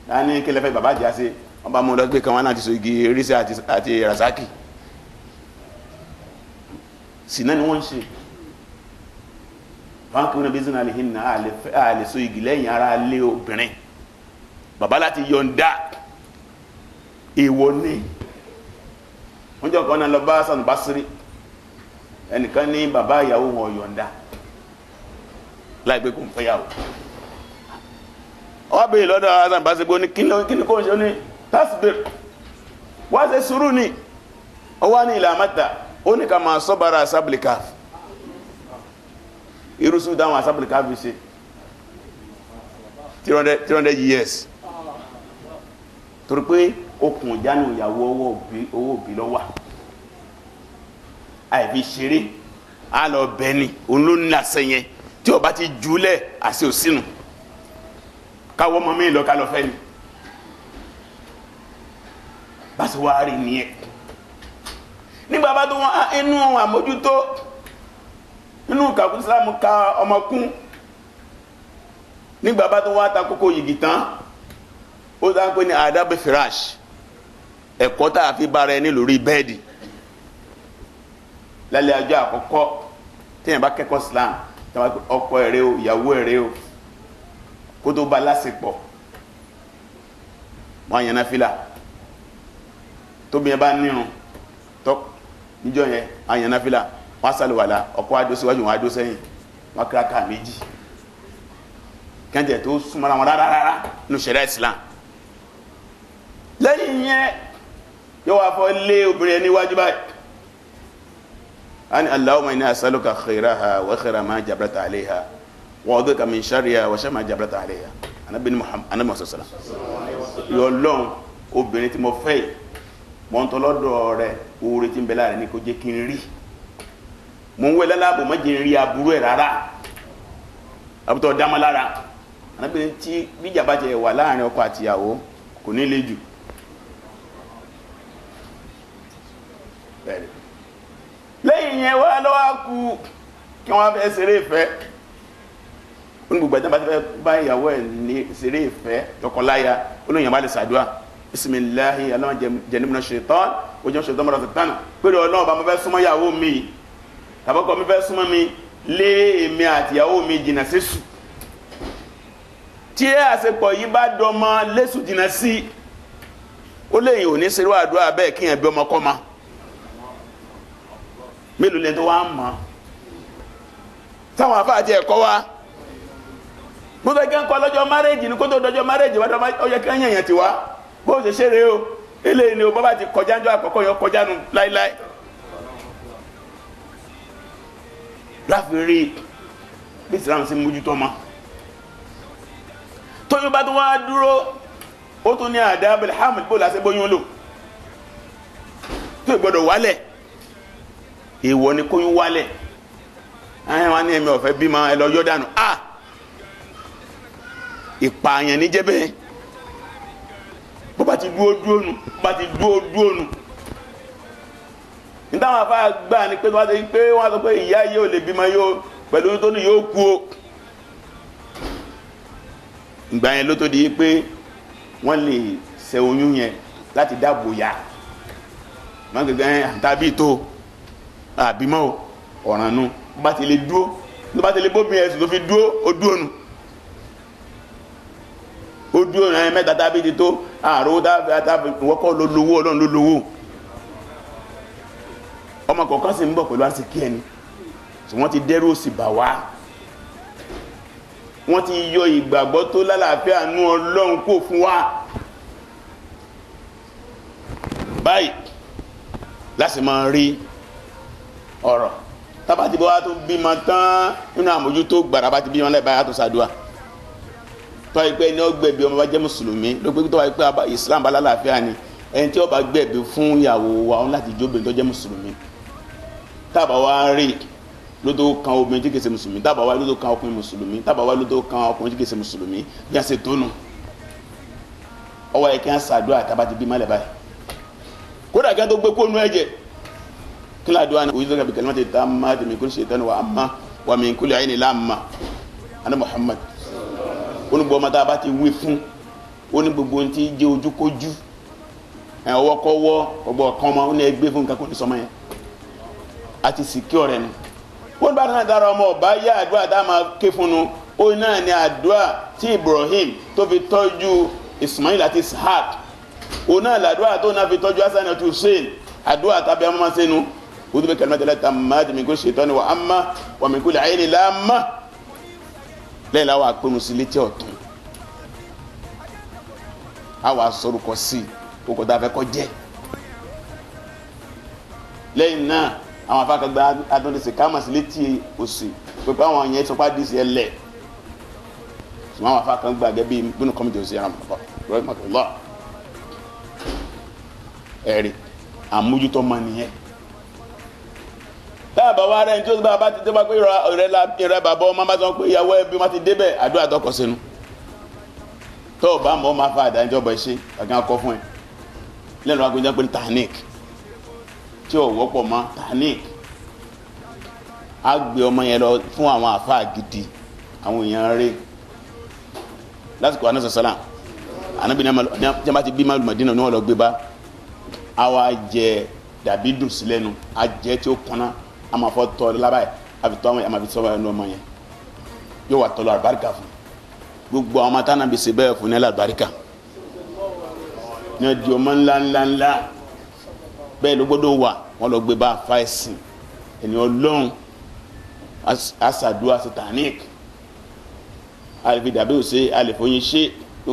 láàní kí lẹ́fẹ̀ẹ́ bàbá jà sí wọ́n bá mú lọ́gbẹ́ kan wọ́n náà ti so yìgì eríṣẹ́ àti rasaki sínà ni wọ́n ń ṣe báńkì wọn bí zina àlehin náà àlè so yìgì lẹ́yìn ara lé obìnrin bàbá láti yọ̀ǹda èèwọ̀ ní wọ́n jọ kan náà lọ bá Hasan Basri ẹnìkan ní bàbá ìyàwó wọn yọ̀ǹda láìpẹ́ kò ń fẹ́ yàwó ọwọ́ bèèrè lọ́dọ̀ Hasan Basri gbó ní kí ni kò ń ṣe ní tasbir wá ṣe sùúrù ní ọwọ́ ní ìlà mẹ́ta ó ní ká máa sọ́bàrà asábìlìkà irúsù dáwọn asábìlìkà fi ṣe 300 years torí pé okùn ìjánu ìyàwó owó òbí lọ́wà àìfi ṣeré á lọ bẹ́ni òun ló ní àṣẹ yẹn tí ó bá ti jùlẹ̀ àṣẹ òsínú káwọ́ mọ́ mí lọ ká lọ fẹ́ ni bá sì wá rí ní ẹ̀ nígbà bá tó wọ́n inú àmójútó nínú kàkún Islam ka ọmọkún nígbà bá tó wá ta kókó yìgì tán ó dá pé ní adab firash ẹ̀kọ́ tá a fi bára ẹni lórí bẹ́ẹ̀dì lálẹ́ ọjọ́ àkọ́kọ́ téèyàn bá kẹ́kọ̀ọ́ Islam ọkọ ẹ̀rẹ́ o ìyàwó ẹ̀rẹ́ o kó tó bá lásìpọ̀ wọ́n yẹn náfìlà tóbi yẹn bá nírun tọ́ níjọ́ yẹn wọ́n yẹn náfìlà wọ́n sàlùwàlà ọkọ adó síwájú wọn adó sẹ́yìn wọ́n kíráka méjì kẹ́ńtẹ̀ tó súnmọ́ra wọn rárá nínú ṣẹ̀ríà Islam lẹ́yìn yẹn yóò wá fọ́ lé obìnrin ẹni wájú báyìí ani Allahumma inni as'aluka khayraha wa khayra ma jabrata alayha wa a'udhuka min sharriha wa sharri ma jabrata alayha anabi Muhammad sallallahu alaihi wasallam yo Ọlọ́run obìnrin tí mo fẹ́ mo ń tọlọ́dọ̀ rẹ̀ oore tí ń bẹ láàrin ni kó jẹ́ kí n rí mo ń wé lálàbò má jẹ́ n rí aburú ẹ̀ rárá àbútọ̀ dámọ́ lára anabi tí bíjà bá jẹ́ wà láàrin ọkọ àtìyàwó kò ní le jù lẹ́yìn yẹn wá lọ́wọ́ kú kí wọ́n fẹ́ ṣeré ìfẹ́ onígbùgbà tí wọ́n bá ti fẹ́ bá ìyàwó ẹ̀ ní ṣeré ìfẹ́ tọkọláya olóyìn bá lè ṣàdúrà bisimilahi aláwọ̀ jẹnibuna ṣetán ojú ṣetán mọ́ra tánà pẹ̀lú ọlọ́run bá mo fẹ́ súnmọ́ ìyàwó mi tàbọ́kọ mi fẹ́ súnmọ́ mi lé èmi àti ìyàwó mi jìnà sésù tí àṣepọ̀ yìí bá dọmọ lésù jìnà sí ó léyìn ò ní ṣeré àdúrà bẹ́ẹ̀ kíyàn bí ọmọ kọ́ ma mélòó lẹ́ni tó wá mọ̀ táwọn afáàjẹ́ ẹ̀kọ́ wá bó tó kẹ́ ń kọ́ lọ́jọ́ márẹ́jì ní kó tó dọjọ́ márẹ́jì wá ọjọ́ kí wọ́n yẹ̀yàn ti wá bó ṣe ṣeré o eléyìí ni o bá bá ti kọjá ńjọ́ àkọ́kọ́ yọ kọjá nu láíláí láfi rí bí Islam sí mójútó ma tóyún bá tó wá dúró ó tún ní àdábìl hamil bó lásì bóyún lò tó ìgbọ́dọ̀ wálẹ̀ ìwọ ni kóyún wálẹ̀ ẹ̀yìn wá ní ẹ̀mí ọ̀fẹ́ bímọ ẹ lọ yọ́ dànù ìpààyàn ní jẹ́bẹ́ bó bá ti dúó nù nítawọn afá gbà ní pé wọ́n sọ pé ìyá yóò lè bímọ yóò pẹ̀lú tó ní yóò kú o ìgbà yẹn ló tó di pé wọ́n lè ṣe oyún yẹn láti dáàbò yá wọ́n gẹ́gẹ́ àtàbí tó àbímọ́ ọ̀ràn nù bá ti lè dúó ló bá ti lè bóbi ẹ̀sùn tó fi dúó ó dúó nù ó dúó rẹ̀ mẹ́ta tàbí ti tó ààrò tàbí wọ́kọ́ ló lówó ọlọ́run ló lówó ọmọ kọ̀ọ̀kan sì ń bọ̀ pẹ̀lú àsìkí ẹni tí wọ́n ti dẹ́rù òsì bà wá wọ́n ti yọ ìgbàgbọ́ tó lálàáfíà nú ọlọ́run kò fún wa báyìí láti máa rí ọ̀rọ̀ tábà ti bọ́ wá tó bímọ tán nínú àmójútó gbàrà bá ti bímọ lẹ́bàá yàtọ̀ sàdúà tọ́ ìpẹ́ ní ọgbẹ̀bí ọmọ bá jẹ́ mùsùlùmí ló pé tó wà pé Islam bá lálàáfíà ni ẹni tí ó bá gbẹ̀bí fún ìyàwó wa wọn láti jóbìnrin tó jẹ́ mùsùlùmí tábà wá rí ló tó kan obìnrin tí kìí ṣe mùsùlùmí tábà wá ló tó kan ọkùnrin mùsùlùmí tábà wá ló tó kan ọkùnrin tí kìí ṣe mùsùlùmí bí a ṣe tónù ọwọ́ ẹ̀ kí wọ́n sàdúà tábà ti bímọ lẹ́bàá kódà kí wọ́n tó gbé kónú ẹ̀jẹ̀ kila du'a ni uyizu bi kalimati tammati min kulli shaytan wa amma wa min kulli ayni lamma ana Muhammad oni bo mata bá ti wí fún oni gbogbo nti jẹ́ ojúkójú ọwọ́ kọ́wọ́ ogbo kan ma oni egbe fún kan ko ni so mo yẹn àti secure ni wọ́n bá na dára ọmọ bá ya àdúà tá ma ké fún nu o na ni àdúà tí Ibrahim tó fi tọ́jú Ismail àti Ishaq o na la àdúà tó na fi tọ́jú Hasan àti Hussein àdúà tàbí ọmọ ma senu ودو بكلمات الله تامات من كل شيطان وأما ومن كل عين لامة لا لا واكون مسلتي ọ̀tún àwa sọ̀rọ̀ kò sí o ko da fẹ́ kó jẹ́ lẹ́yìn náà àwọn afa kan gba adon de se ka masileti òsì pé pé àwọn yẹn sọ pa dis ele so àwọn afa kan gba ge bí bínú committee òsì ran papa rahmatullah eri àmójútó man nìyẹn tábà wá rẹ̀ tí ó bá ti tẹ́bà pé ìrẹ́ bàbá ọmọ bá sọ pé ìyàwó ẹbí wọ́n ti débẹ̀ àdúrà tọ́kọ̀ sínú tó bá mọ́ máa fa àdájọ́bọ̀ iṣẹ́ àgbà akọ́ fún ẹ lẹ́nu agbẹ́jọ́ pé tahnik tí ó wọ́pọ̀ mọ́ tahnik á gbé ọmọ yẹn lọ fún àwọn àfáà gidi àwọn èèyàn rẹ̀ lásìkò Ànábì sàlám Ànábì ní jẹ́nbá ti bí máa Mádínà ní wọ́n lọ gbé bá àwa jẹ dàbí dùn sí lẹ́nu a jẹ tí ó kọ́ná a máa fọ́ tọ́ lábàá yìí a fi tọ́ àwọn yẹn a máa fi sọ́ ẹnu ọmọ yẹn yóò wà tọ́lọ àlùbáríkà fún gbogbo àwọn ọmọ tánà bí ṣe bẹ́ẹ̀ fún ní àlùbáríkà ní ọdí ọmọ ńláńláńlá bẹ́ẹ̀ ló gbọ́dọ̀ wà wọ́n lọ gbé bá àfa ẹ̀sìn ẹni Ọlọ́run asàdúrà satanik àlefi dàbí òsè àlefòyin ṣe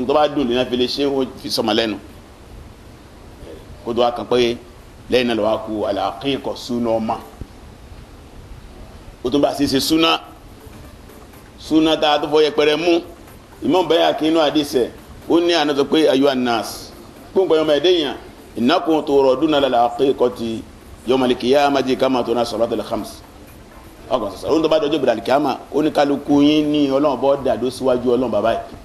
tó bá dùn lẹ́nà fi lè ṣe wọ́n fi sọmọ lẹ́nu kó tó wá kàn pé lẹ́yìn náà lọ́wọ́ kú àlàkíkọ̀ súná ọmọ ó tún bá sì ṣe súná tá a tó fọ yẹpẹrẹ mú Imam Bayhaqi inú àdìsẹ ó ní àná tó pé ayu anas gbogbo ọmọ ẹ̀dẹ́ yẹn innakum turaduna lil-haqiqati yawmal qiyamati kama tuna salatul khams ọkàn sọ̀sọ̀ ó ń tó bá dọjọ́ ìbìdàlì kíámà ó ní kálukú yín ní Ọlọ́run bọ́ dàdó síwájú Ọlọ́run bàbá yìí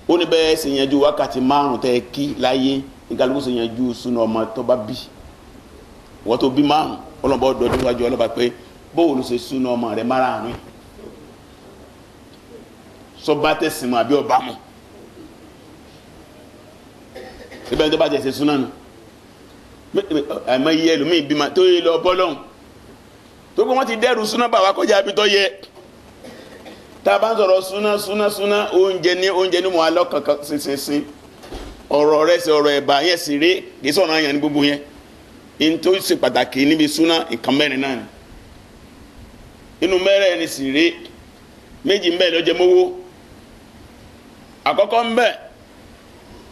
ó ní bẹ́ẹ̀ sì yanjú wákàtí 5 tẹ́ kí láyé ní kálukú sì yanjú súná ọmọ tó bá bí wọ́n tó bí 5 Ọlọ́run bọ́ dọdún síwájú Ọlọ́run bá pé bóòlù ṣe súná ọmọ rẹ̀ márààrún sọba tẹ̀sìn mọ́ àbí ọba mọ́ síbẹ̀ tó bá jẹ́ ṣe súná nù àmọ́ iye ẹlòmíì bímọ tó yẹ lọ bọ́lọ́hùn tó kọ́ wọ́n ti dẹ́rù súná bá wa kọjá bí tó yẹ tá a bá ń sọ̀rọ̀ súná oúnjẹ ní mọ̀ alọ́ kankan sísinsin ọ̀rọ̀ rẹ̀ sí ọ̀rọ̀ ẹ̀bà yẹn sì rí kì í sọ̀rọ̀ àyàn ní gbogbo yẹn in tó ṣe pàtàkì níbi súná nǹkan mẹ́rin náà ni inú mẹ́rẹ̀ ni sì rí méjì ń bẹ ló jẹ mówó àkọ́kọ́ ń bẹ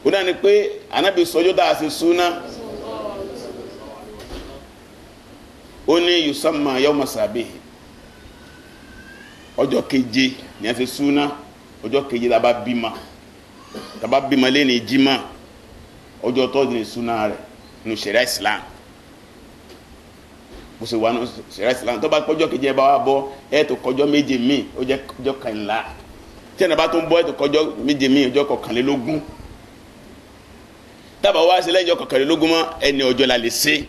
ó náà ni pé Ànábì sọjọ́ dáa sí súná ó ní yusamma yawma sabihi ọjọ́ keje ní a fi súná ọjọ́ keje tá bá bímọ lé ní jímọ̀ ọjọ́ tó ní súná rẹ̀ nínú ṣẹ̀ríà Islam bó ṣe wà ní ṣẹ̀ríà Islam tó bá kọjọ́ keje bá wà bọ́ ẹ̀ tó kọjọ́ méje míì ó jẹ́ ọjọ́ kẹrìnlá tí ẹ̀nà bá tó ń bọ́ ẹ̀ tó kọjọ́ méje míì ọjọ́ kọkànlélógún tábà wá sí lẹ́yìn ọjọ́ kọkànlélógún mọ́ ẹni ọjọ́ la lè ṣe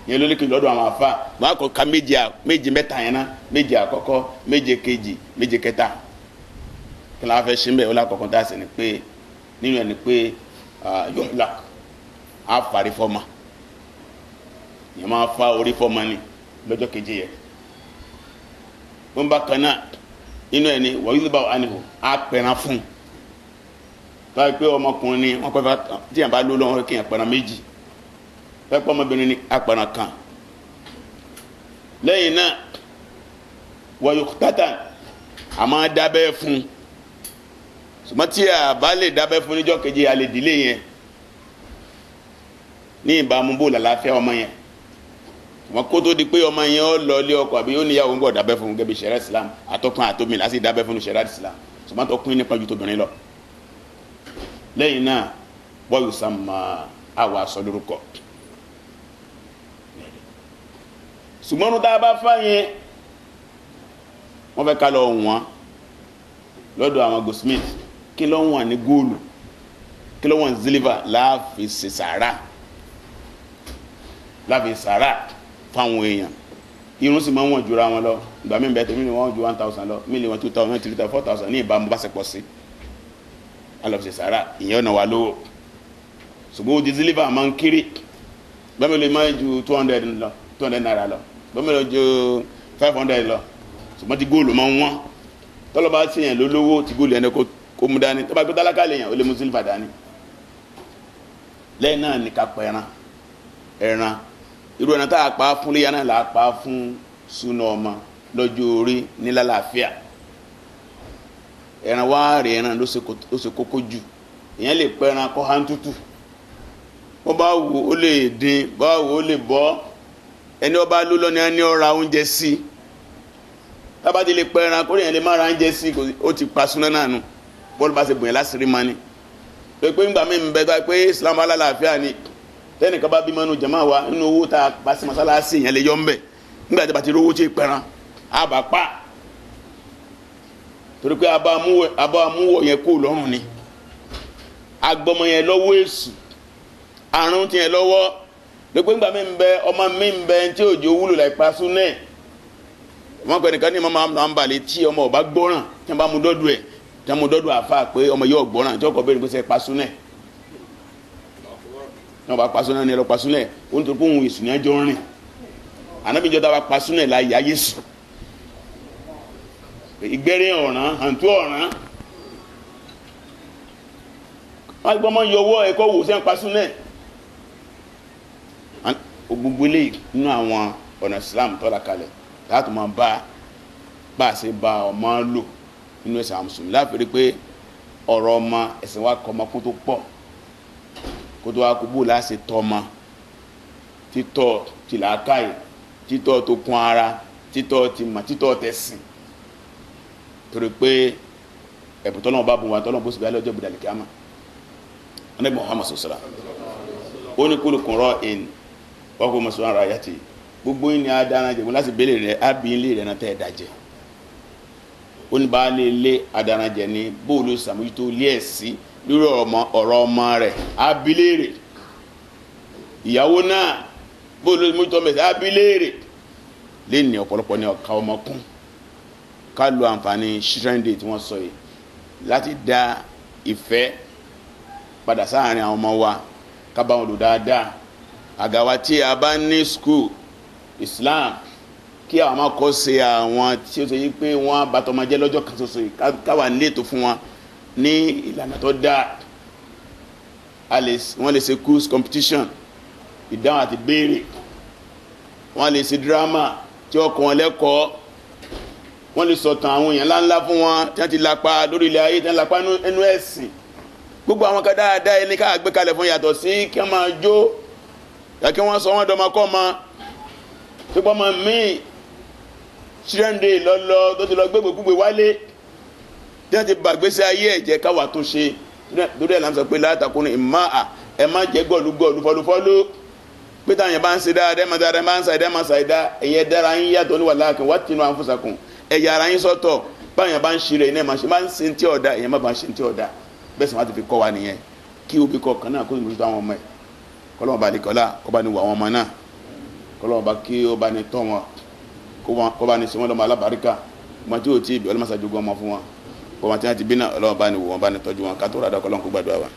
yẹn ló lékè lọ́dọ̀ àwọn afa wọn akọ ka méje mẹ́ta yẹn ná méje àkọ́kọ́ méje kejì méje kẹta kí ló wá fẹ́ ṣe ń bẹ̀ ó lákọ̀ọ́kọ́ tá a sì ní pé nínú ẹ̀ ní pé yọ̀ọ́lá á fari fọ́mà yẹn máa fa orí fọ́mà ni lọ́jọ́ keje yẹn wọ́n bá kan náà nínú ẹ̀ ní wọ́n bá wà níhò á pẹ̀ràn fún báyìí pé ọmọkùnrin ni wọ́n pẹ́ tí yẹn bá ló lọ́wọ́ kí yẹn pẹ̀ràn méjì pẹ́pọ́ ọmọbìnrin ní apẹ̀ràn kan lẹ́yìn náà wọ̀nyí tátà a máa dábẹ́ fún ṣùgbọ́n tí a bá lè dábẹ́ fún níjọ́ keje a lè dìlé yẹn ní ìbámu bó làlàáfíà ọmọ yẹn wọn kó tó di pé ọmọ yẹn ó lọ ilé ọkọ àbí ó níyàwó ń gbọ́ dábẹ́ fún gẹ́gẹ́ bí ṣẹ̀ríà Islam àtọkùn àtòmìn láti dábẹ́ fún ṣẹ̀ríà Islam ṣùgbọ́n tọkùn nípa ju tóbìnrin lọ lẹ́yìn náà bọ́ọ̀lù sàmà àwọ̀ aṣọ lórúkọ ṣùgbọ́n tá a bá fà yẹn wọ́n fẹ́ ká lọ wọ́n lọ́dọ̀ àwọn goldsmith kí ló wọ́n ní góòlù kí ló wọ́n sílífà láàfin sàrà fáwọn èèyàn irun sì máa ń wọ̀n jura wọn lọ ìgbà mi bẹ́ẹ̀ tó mílíọ̀nù wọ́n ju 1,000 lọ mílíọ̀nù 2,000 3,000 4,000 ní ìbámu bá ṣe pọ̀ sí alọ́fisẹ̀ sàrà ìyẹn ọ̀nà wà lówó ṣùgbọ́n ó di sílífà máa ń kiri bẹ́ẹ̀ mi lè máa ju 200 naira lọ bọ́mọ̀lẹ́ ojú 500 lọ ṣùgbọ́n ti góòlù máa ń wọ́n tọ́lọ́bá sí yẹn lólówó ti góòlù ẹni kó mú dání tọ́bá gbé tálákà lè yàn ó lè mú sílífà dání lẹ́yìn náà ní ká pa ẹran irú ẹran tá a pa fún léyà náà là á pa fún súnà ọmọ lọ́jọ́ orí nílàlàáfíà ẹran wá rè ẹran ló ṣe kókó jù èèyàn lè pa ẹran kọ́ hàn tútù bó bá wù ó lè dín bá wù ó lè bọ́ ẹni ọba ló lọ ní ẹni ọra oúnjẹ sí tábàtí lè pẹ ẹran kórìyàn lè má ra oúnjẹ sí ó ti pa súná náà nù bọ́ọ̀lù bá ṣe bùn yẹn lásìrí ma ni pé ńgbà mí bẹ bá pé Islam alálàáfíà ni tẹ́nìkan bá bímọ nù jàmáà wa nínú owó tá a pa sí mọ́sálásí yẹn lè yọ ńbẹ nígbà tí a bá ti rówó tí ì pẹran a bá pa torí pé abá amúwọ̀ yẹn kó lọ́rùn ni agbọmọ yẹn lọ́wọ́ èṣù àrùn tiẹ̀ lọ́wọ́ lópin gbà mí ń bẹ ọmọ mi ń bẹ tí òjò wúlò láì pa súnà wọ́n pẹ̀ nìkan ní Imam Ahmad Hanbali tí ọmọ ọba gbọ́ràn tí wọ́n bá mú dọ́dọ̀ ẹ̀ tí wọ́n mú dọ́dọ̀ àfa pé ọmọ yóò gbọ́ràn tí ọkọ̀ bẹ́ẹ̀ ni pé sẹ́ pasúnẹ̀ ní ọba pasúnẹ̀ ní ẹlọ pasúnẹ̀ ó ń tó kó ohun ìsìn ẹjọ́ rìn ànábìjọ́ tá a bá pasúnẹ̀ la yá Yésù ìgbẹ́rẹ́ ọ̀ràn àǹtú ọ̀ràn wọ́n gbọ́ mọ́ yọwọ́ ẹ̀kọ́ wò sẹ́ ń pasúnẹ̀ gbogbo eléyìí nínú àwọn ọ̀nà Islam tọ́lá kalẹ̀ láti máa bá a ṣe bá ọmọ lò nínú ẹ̀sìn àwọn mùsùlùmí láfi rí pé ọ̀rọ̀ ọmọ ẹ̀sìn wa kọ́ ọmọ kó tó pọ̀ kó tó wá kó bó láti tọ́ ọmọ títọ́ tìlàákàyè títọ́ tó kún ara títọ́ tìmọ̀ títọ́ tẹ̀sìn torí pé ẹ̀bùn tọ́lọ́mọ bá bùn wá tọ́lọ́mọ bó sì bá lọ́jọ́ gbọdọ̀ kíámà Ànábì Muhammad sallallahu alaihi wasallam ó ní kullukum ra'in wa kullukum mas'ulun 'an ra'iyatihi gbogbo yìí ni a dáná jẹ láti bẹ́lẹ̀ rẹ̀ á bí ilé rẹ̀ náà tẹ́ ẹ̀dá jẹ ó ní bá lè lé adáná jẹ ní bóòlù sàmójútó ilé ẹ̀ sí lórí ọ̀rọ̀ ọmọ rẹ̀ á bí léèrè ìyàwó náà bóòlù sàmójútó mẹ́sẹ̀ á bí léèrè lé ní ọ̀pọ̀lọpọ̀ ní ọ̀ka ọmọkún ká lo àǹfààní children day tí wọ́n sọ yìí láti dá ìfẹ́ padà sáàárín àwọn ọmọ wa ká bá wọn lò dáadáa àgàwà tí a bá ní school Islam kí àwọn máa kọ́ ṣe àwọn tí ó ṣe yí pé wọ́n bá tọmọ jẹ́ lọ́jọ́ kan ṣoṣo káwà ní ètò fún wọn ní ìlànà tó dáa wọ́n lè ṣe quiz competition ìdáhùn àti béèrè wọ́n lè ṣe drama tí ó kọ́ wọn lẹ́kọ̀ọ́ wọ́n lè sọ̀tàn àwọn èèyàn ńláńlá fún wọn tí wọ́n ti lapa lórí ilẹ̀ ayé tí wọ́n lapa nínú ẹ̀sìn gbogbo àwọn kan dáadáa ẹni ká gbé kalẹ̀ fún yàtọ̀ sí kí wọ́n máa jó kí wọ́n sọ wọ́n dọmọkọ́mọ tó pọ́ mọ́ míì children day lọ́lọ́ tó ti lọ gbégbé wálé tí wọ́n ti bàgbésí ayé ẹ̀jẹ̀ káwà tó ṣe lórí ẹ̀ láti sọ pé látàkùnrin ẹ má jẹ́ gọ̀lúgọ̀lú fọlúfọlú pé táwọn yẹn bá ń ṣe dáadáa ẹ má dáadáa ẹ má ń ṣàìdá ẹ má ṣàìdá ẹ̀yẹ dára yín yàtọ̀ níwà láàkín wá tinú àǹfọ̀sàkùn ẹ̀yà ara yín sọ́tọ̀ báwọn yẹn bá ń ṣe rẹ̀ iná ẹ̀ máa ṣe máa ń ṣe tí ọ̀dà ẹ̀yẹ má bá ń ṣe tí ọ̀dà bẹ́ẹ̀ sì máa ti fi kọ́ wa nìyẹn kí obì kọ̀ọ̀kan náà kó sì mójútó àwọn ọmọ ẹ̀ kọ́lọ́mọ bá lè kọ́lá kó bá ní wọ àwọn ọmọ náà kọ́lọ́mọ bá kí ó bá ní tọ́ wọn kó bá ní sọ wọn lọ́mọ alábàríkà wọn tí ó ti ibi ọlọ́mọ sàjogún ọmọ fún wọn kó wọn tí wọn ti bí náà ọlọ́mọ bá ní wọ wọn bá ní tọ́jú wọn ká tó rà dá kọ́lọ́mọ kó gbàdúrà wa.